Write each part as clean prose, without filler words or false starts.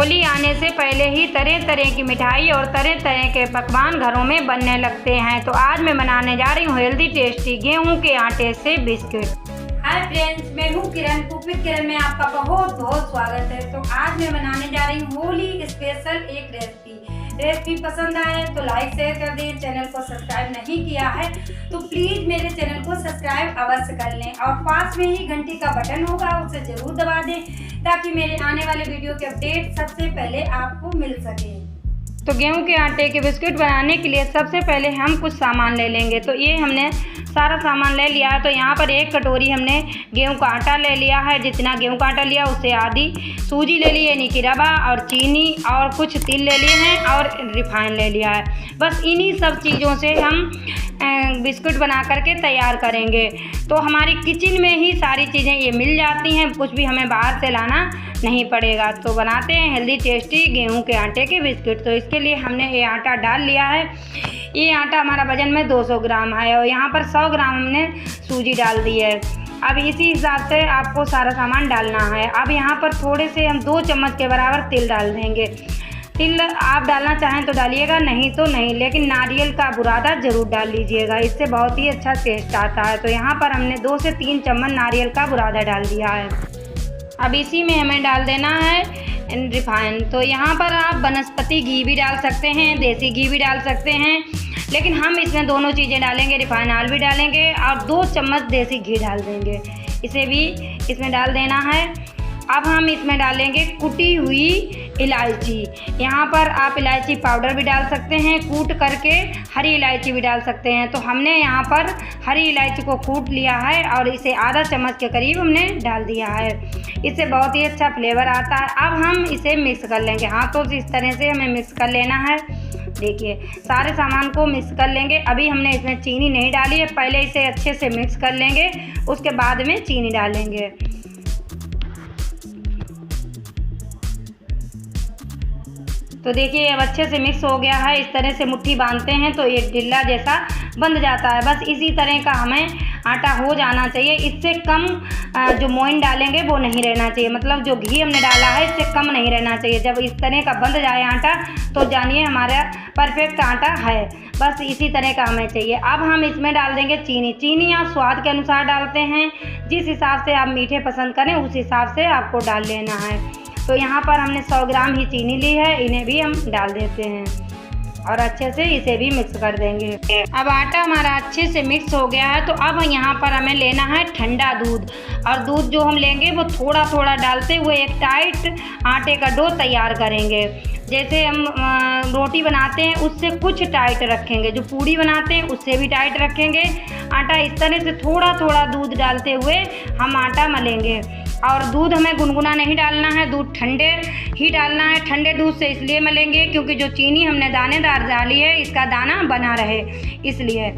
होली आने से पहले ही तरह तरह की मिठाई और तरह तरह के पकवान घरों में बनने लगते हैं। तो आज मैं बनाने जा रही हूँ हेल्दी टेस्टी गेहूं के आटे से बिस्किट। हाय फ्रेंड्स, मैं हूँ किरण, कुक विद किरण में आपका बहुत बहुत स्वागत है। तो आज मैं बनाने जा रही हूँ होली स्पेशल एक रेसिपी पसंद आए तो लाइक शेयर कर दें। चैनल को सब्सक्राइब नहीं किया है तो प्लीज मेरे चैनल को सब्सक्राइब अवश्य कर लें और पास में ही घंटी का बटन होगा उसे जरूर दबा दें ताकि मेरे आने वाले वीडियो के अपडेट सबसे पहले आपको मिल सके। तो गेहूं के आटे के बिस्किट बनाने के लिए सबसे पहले हम कुछ सामान ले लेंगे। तो ये हमने सारा सामान ले लिया है। तो यहाँ पर 1 कटोरी हमने गेहूं का आटा ले लिया है। जितना गेहूं का आटा लिया उससे आधी सूजी ले ली, यानी कि रवा और चीनी और कुछ तिल ले लिए हैं और रिफाइन ले लिया है। बस इन्हीं सब चीज़ों से हम बिस्कुट बना करके तैयार करेंगे। तो हमारी किचन में ही सारी चीज़ें ये मिल जाती हैं, कुछ भी हमें बाहर से लाना नहीं पड़ेगा। तो बनाते हैं हेल्दी टेस्टी गेहूं के आटे के बिस्किट। तो इसके लिए हमने ये आटा डाल लिया है। ये आटा हमारा वजन में 200 ग्राम है और यहाँ पर 100 ग्राम हमने सूजी डाल दी है। अब इसी हिसाब से आपको सारा सामान डालना है। अब यहाँ पर थोड़े से हम 2 चम्मच के बराबर तिल डाल देंगे। तिल आप डालना चाहें तो डालिएगा, नहीं तो नहीं, लेकिन नारियल का बुरादा ज़रूर डाल लीजिएगा, इससे बहुत ही अच्छा टेस्ट आता है। तो यहाँ पर हमने 2 से 3 चम्मच नारियल का बुरादा डाल दिया है। अब इसी में हमें डाल देना है रिफाइन। तो यहाँ पर आप वनस्पति घी भी डाल सकते हैं, देसी घी भी डाल सकते हैं, लेकिन हम इसमें दोनों चीज़ें डालेंगे, रिफाइन ऑयल भी डालेंगे और 2 चम्मच देसी घी डाल देंगे, इसे भी इसमें डाल देना है। अब हम इसमें डालेंगे कुटी हुई इलायची। यहाँ पर आप इलायची पाउडर भी डाल सकते हैं, कूट करके हरी इलायची भी डाल सकते हैं। तो हमने यहाँ पर हरी इलायची को कूट लिया है और इसे आधा चम्मच के करीब हमने डाल दिया है, इससे बहुत ही अच्छा फ्लेवर आता है। अब हम इसे मिक्स कर लेंगे, हाथों से इस तरह से हमें मिक्स कर लेना है। देखिए सारे सामान को मिक्स कर लेंगे। अभी हमने इसमें चीनी नहीं डाली है, पहले इसे अच्छे से मिक्स कर लेंगे, उसके बाद में चीनी डालेंगे। तो देखिए अब अच्छे से मिक्स हो गया है। इस तरह से मुट्ठी बांधते हैं तो ये ढिल्ला जैसा बंध जाता है। बस इसी तरह का हमें आटा हो जाना चाहिए, इससे कम जो मोइन डालेंगे वो नहीं रहना चाहिए, मतलब जो घी हमने डाला है इससे कम नहीं रहना चाहिए। जब इस तरह का बंध जाए आटा तो जानिए हमारा परफेक्ट आटा है। बस इसी तरह का हमें चाहिए। अब हम इसमें डाल देंगे चीनी आप स्वाद के अनुसार डालते हैं, जिस हिसाब से आप मीठे पसंद करें उस हिसाब से आपको डाल लेना है। तो यहाँ पर हमने 100 ग्राम ही चीनी ली है, इन्हें भी हम डाल देते हैं और अच्छे से इसे भी मिक्स कर देंगे। अब आटा हमारा अच्छे से मिक्स हो गया है। तो अब यहाँ पर हमें लेना है ठंडा दूध, और दूध जो हम लेंगे वो थोड़ा थोड़ा डालते हुए एक टाइट आटे का डो तैयार करेंगे। जैसे हम रोटी बनाते हैं उससे कुछ टाइट रखेंगे, जो पूड़ी बनाते हैं उससे भी टाइट रखेंगे आटा। इस तरह से थोड़ा थोड़ा दूध डालते हुए हम आटा मलेंगे। और दूध हमें गुनगुना नहीं डालना है, दूध ठंडे ही डालना है। ठंडे दूध से इसलिए मलेंगे क्योंकि जो चीनी हमने दानेदार डाली है इसका दाना बना रहे, इसलिए।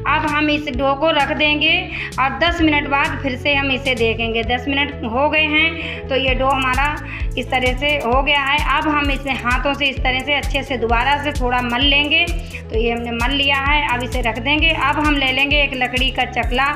अब हम इस डो को रख देंगे और 10 मिनट बाद फिर से हम इसे देखेंगे। 10 मिनट हो गए हैं तो ये डो हमारा इस तरह से हो गया है। अब हम इसे हाथों से इस तरह से अच्छे से दोबारा से थोड़ा मल लेंगे। तो ये हमने मल लिया है, अब इसे रख देंगे। अब हम ले लेंगे एक लकड़ी का चकला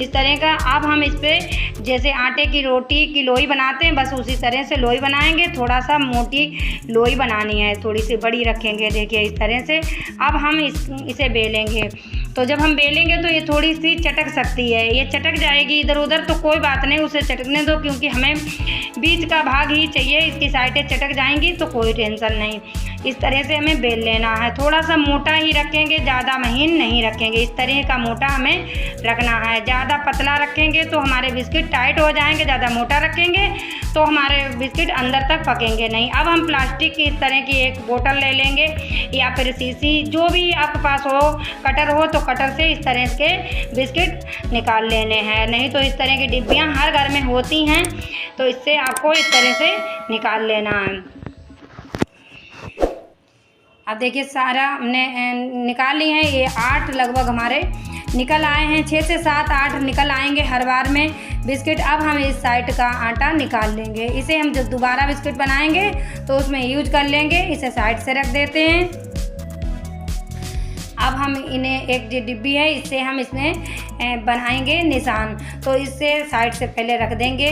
इस तरह का। अब हम इस पर जैसे आटे की रोटी की लोई बनाते हैं बस उसी तरह से लोई बनाएंगे। थोड़ा सा मोटी लोई बनानी है, थोड़ी सी बड़ी रखेंगे, देखिए इस तरह से। अब हम इसे बेलेंगे। तो जब हम बेलेंगे तो ये थोड़ी सी चटक सकती है, ये चटक जाएगी इधर उधर, तो कोई बात नहीं, उसे चटकने दो, क्योंकि हमें बीच का भाग ही चाहिए। इसकी साइडें चटक जाएंगी तो कोई टेंशन नहीं। इस तरह से हमें बेल लेना है। थोड़ा सा मोटा ही रखेंगे, ज़्यादा महीन नहीं रखेंगे, इस तरह का मोटा हमें रखना है। ज़्यादा पतला रखेंगे तो हमारे बिस्किट टाइट हो जाएंगे, ज़्यादा मोटा रखेंगे तो हमारे बिस्किट अंदर तक पकेंगे नहीं। अब हम प्लास्टिक की इस तरह की एक बोतल ले लेंगे या फिर शीशी, जो भी आपके पास हो, कटर हो तो कटर से इस तरह के बिस्किट निकाल लेने हैं। नहीं तो इस तरह की डिब्बियाँ हर घर में होती हैं, तो इससे आपको इस तरह से निकाल लेना है। अब देखिए सारा हमने निकाल ली हैं। ये 8 लगभग हमारे निकल आए हैं, 6 से 7 8 निकल आएंगे हर बार में बिस्किट। अब हम इस साइड का आटा निकाल लेंगे, इसे हम जब दोबारा बिस्किट बनाएंगे तो उसमें यूज कर लेंगे। इसे साइड से रख देते हैं। अब हम इन्हें एक जो डिब्बी है इससे हम इसमें बनाएंगे निशान, तो इससे साइड से पहले रख देंगे।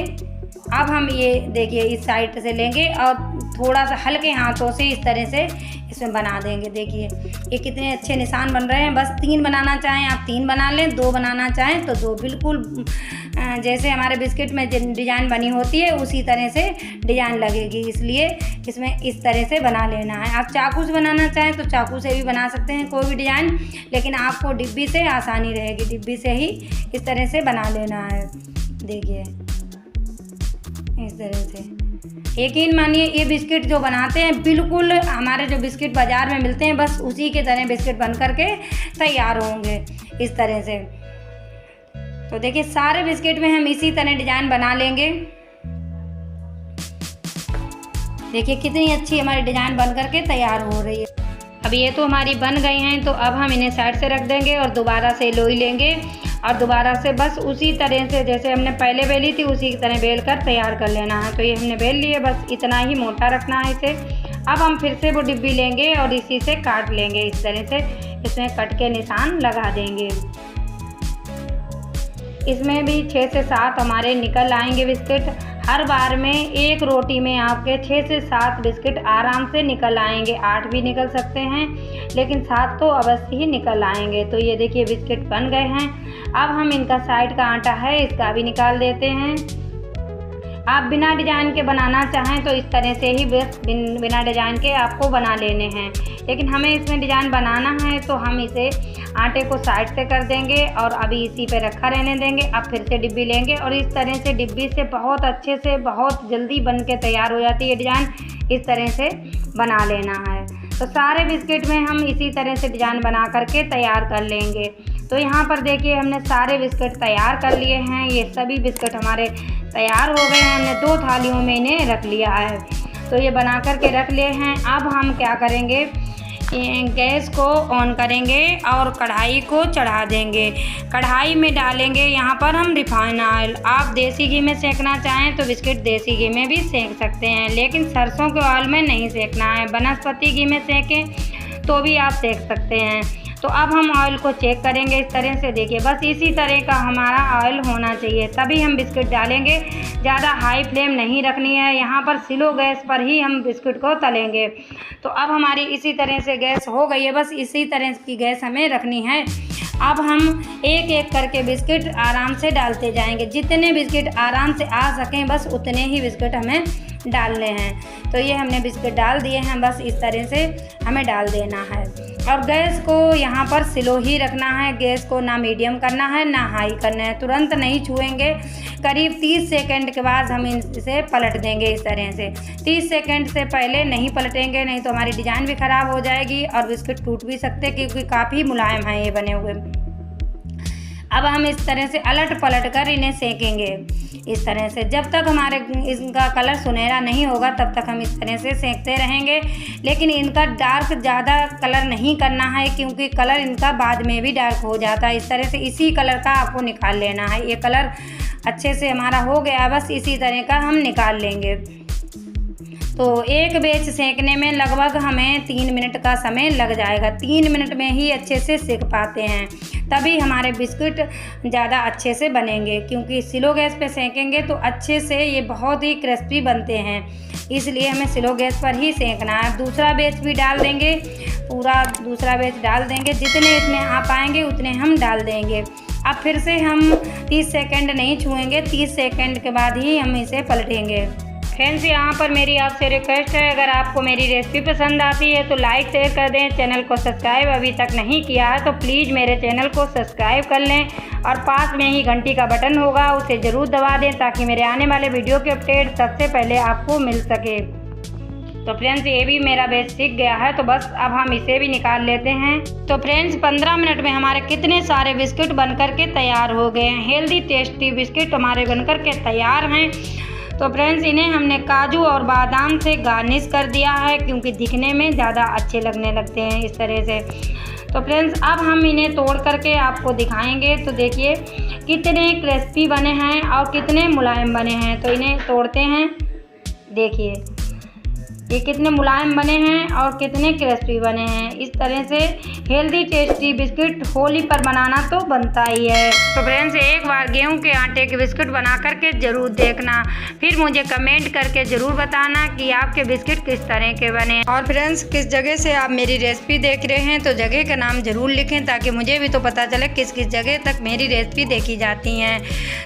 अब हम ये देखिए इस साइड से लेंगे और थोड़ा सा हल्के हाथों से इस तरह से इसमें बना देंगे। देखिए ये कितने अच्छे निशान बन रहे हैं। बस 3 बनाना चाहें आप 3 बना लें, 2 बनाना चाहें तो 2, बिल्कुल जैसे हमारे बिस्किट में डिज़ाइन बनी होती है उसी तरह से डिज़ाइन लगेगी, इसलिए इसमें इस तरह से बना लेना है। आप चाकू से बनाना चाहें तो चाकू से भी बना सकते हैं कोई भी डिज़ाइन, लेकिन आपको डिब्बी से आसानी रहेगी, डिब्बी से ही इस तरह से बना लेना है। देखिए इस तरह से यकीन मानिए ये बिस्किट जो बनाते हैं बिल्कुल हमारे जो बिस्किट बाज़ार में मिलते हैं बस उसी के तरह बिस्किट बन करके तैयार होंगे इस तरह से। तो देखिए सारे बिस्किट में हम इसी तरह डिज़ाइन बना लेंगे। देखिए कितनी अच्छी हमारी डिज़ाइन बन करके तैयार हो रही है। अब ये तो हमारी बन गई हैं, तो अब हम इन्हें साइड से रख देंगे और दोबारा से लोई लेंगे और दोबारा से बस उसी तरह से जैसे हमने पहले बेली थी उसी की तरह बेल कर तैयार कर लेना है। तो ये हमने बेल लिए, बस इतना ही मोटा रखना है इसे। अब हम फिर से वो डिब्बी लेंगे और इसी से काट लेंगे इस तरह से, इसमें कट के निशान लगा देंगे। इसमें भी 6 से 7 हमारे निकल आएंगे बिस्किट। हर बार में एक रोटी में आपके 6 से 7 बिस्किट आराम से निकल आएंगे। 8 भी निकल सकते हैं, लेकिन 7 तो अवश्य ही निकल आएंगे। तो ये देखिए बिस्किट बन गए हैं। अब हम इनका साइड का आटा है इसका भी निकाल देते हैं। आप बिना डिज़ाइन के बनाना चाहें तो इस तरह से ही बस बिना डिज़ाइन के आपको बना लेने हैं, लेकिन हमें इसमें डिज़ाइन बनाना है तो हम इसे आटे को साइड से कर देंगे और अभी इसी पे रखा रहने देंगे। अब फिर से डिब्बी लेंगे और इस तरह से डिब्बी से बहुत अच्छे से बहुत जल्दी बन के तैयार हो जाती है डिज़ाइन। इस तरह से बना लेना है। तो सारे बिस्किट में हम इसी तरह से डिज़ाइन बना करके तैयार कर लेंगे। तो यहाँ पर देखिए हमने सारे बिस्किट तैयार कर लिए हैं। ये सभी बिस्किट हमारे तैयार हो गए हैं। हमने 2 थालियों में इन्हें रख लिया है। तो ये बना करके रख लिए हैं। अब हम क्या करेंगे, गैस को ऑन करेंगे और कढ़ाई को चढ़ा देंगे। कढ़ाई में डालेंगे यहाँ पर हम रिफाइन ऑयल। आप देसी घी में सेकना चाहें तो बिस्किट देसी घी में भी सेक सकते हैं, लेकिन सरसों के ऑयल में नहीं सेकना है। वनस्पति घी में सेकें तो भी आप सेक सकते हैं। तो अब हम ऑयल को चेक करेंगे इस तरह से। देखिए बस इसी तरह का हमारा ऑयल होना चाहिए, तभी हम बिस्किट डालेंगे। ज़्यादा हाई फ्लेम नहीं रखनी है, यहाँ पर स्लो गैस पर ही हम बिस्किट को तलेंगे। तो अब हमारी इसी तरह से गैस हो गई है, बस इसी तरह की गैस हमें रखनी है। अब हम एक एक करके बिस्किट आराम से डालते जाएंगे। जितने बिस्किट आराम से आ सकें बस उतने ही बिस्किट हमें डालने हैं। तो ये हमने बिस्किट डाल दिए हैं, बस इस तरह से हमें डाल देना है। और गैस को यहाँ पर स्लो ही रखना है, गैस को ना मीडियम करना है ना हाई करना है। तुरंत नहीं छुएंगे, करीब 30 सेकंड के बाद हम इसे पलट देंगे इस तरह से। 30 सेकंड से पहले नहीं पलटेंगे, नहीं तो हमारी डिज़ाइन भी ख़राब हो जाएगी और बिस्किट टूट भी सकते क्योंकि काफ़ी मुलायम हैं ये बने हुए। अब हम इस तरह से अलट पलट कर इन्हें सेकेंगे इस तरह से। जब तक हमारे इनका कलर सुनहरा नहीं होगा तब तक हम इस तरह से सेकते रहेंगे। लेकिन इनका डार्क ज़्यादा कलर नहीं करना है क्योंकि कलर इनका बाद में भी डार्क हो जाता है। इस तरह से इसी कलर का आपको निकाल लेना है। ये कलर अच्छे से हमारा हो गया, बस इसी तरह का हम निकाल लेंगे। तो एक बैच सेकने में लगभग हमें 3 मिनट का समय लग जाएगा। 3 मिनट में ही अच्छे से सेक पाते हैं, तभी हमारे बिस्किट ज़्यादा अच्छे से बनेंगे। क्योंकि स्लो गैस पे सेकेंगे तो अच्छे से ये बहुत ही क्रिस्पी बनते हैं, इसलिए हमें स्लो गैस पर ही सेकना है। दूसरा बैच भी डाल देंगे, पूरा दूसरा बैच डाल देंगे। जितने इसमें आ पाएंगे उतने हम डाल देंगे। अब फिर से हम 30 सेकंड नहीं छुएंगे, 30 सेकंड के बाद ही हम इसे पलटेंगे। फ्रेंड्स यहाँ पर मेरी आपसे रिक्वेस्ट है, अगर आपको मेरी रेसिपी पसंद आती है तो लाइक शेयर कर दें। चैनल को सब्सक्राइब अभी तक नहीं किया है तो प्लीज़ मेरे चैनल को सब्सक्राइब कर लें और पास में ही घंटी का बटन होगा उसे ज़रूर दबा दें ताकि मेरे आने वाले वीडियो के अपडेट सबसे पहले आपको मिल सके। तो फ्रेंड्स ये भी मेरा बैच सीख गया है, तो बस अब हम इसे भी निकाल लेते हैं। तो फ्रेंड्स 15 मिनट में हमारे कितने सारे बिस्किट बनकर के तैयार हो गए हैं। हेल्दी टेस्टी बिस्किट हमारे बनकर के तैयार हैं। तो फ्रेंड्स इन्हें हमने काजू और बादाम से गार्निश कर दिया है क्योंकि दिखने में ज़्यादा अच्छे लगने लगते हैं इस तरह से। तो फ्रेंड्स अब हम इन्हें तोड़ करके आपको दिखाएंगे। तो देखिए कितने क्रिस्पी बने हैं और कितने मुलायम बने हैं। तो इन्हें तोड़ते हैं। देखिए ये कितने मुलायम बने हैं और कितने क्रिस्पी बने हैं। इस तरह से हेल्दी टेस्टी बिस्किट होली पर बनाना तो बनता ही है। तो फ्रेंड्स, एक बार गेहूं के आटे के बिस्किट बना करके ज़रूर देखना, फिर मुझे कमेंट करके ज़रूर बताना कि आपके बिस्किट किस तरह के बने। और फ्रेंड्स, किस जगह से आप मेरी रेसिपी देख रहे हैं तो जगह का नाम ज़रूर लिखें, ताकि मुझे भी तो पता चले किस किस जगह तक मेरी रेसिपी देखी जाती हैं।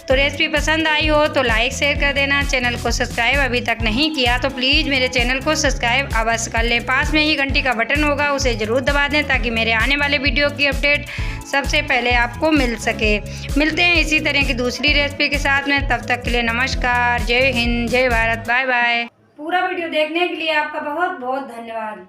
तो रेसिपी पसंद आई हो तो लाइक शेयर कर देना। चैनल को सब्सक्राइब अभी तक नहीं किया तो प्लीज़ मेरे चैनल को सब्सक्राइब अवश्य कर लें। पास में ही घंटी का बटन होगा, उसे ज़रूर दबा दें ताकि मेरे आने वाले वीडियो की अपडेट सबसे पहले आपको मिल सके। मिलते हैं इसी तरह की दूसरी रेसिपी के साथ में, तब तक के लिए नमस्कार, जय हिंद, जय भारत, बाय बाय। पूरा वीडियो देखने के लिए आपका बहुत बहुत धन्यवाद।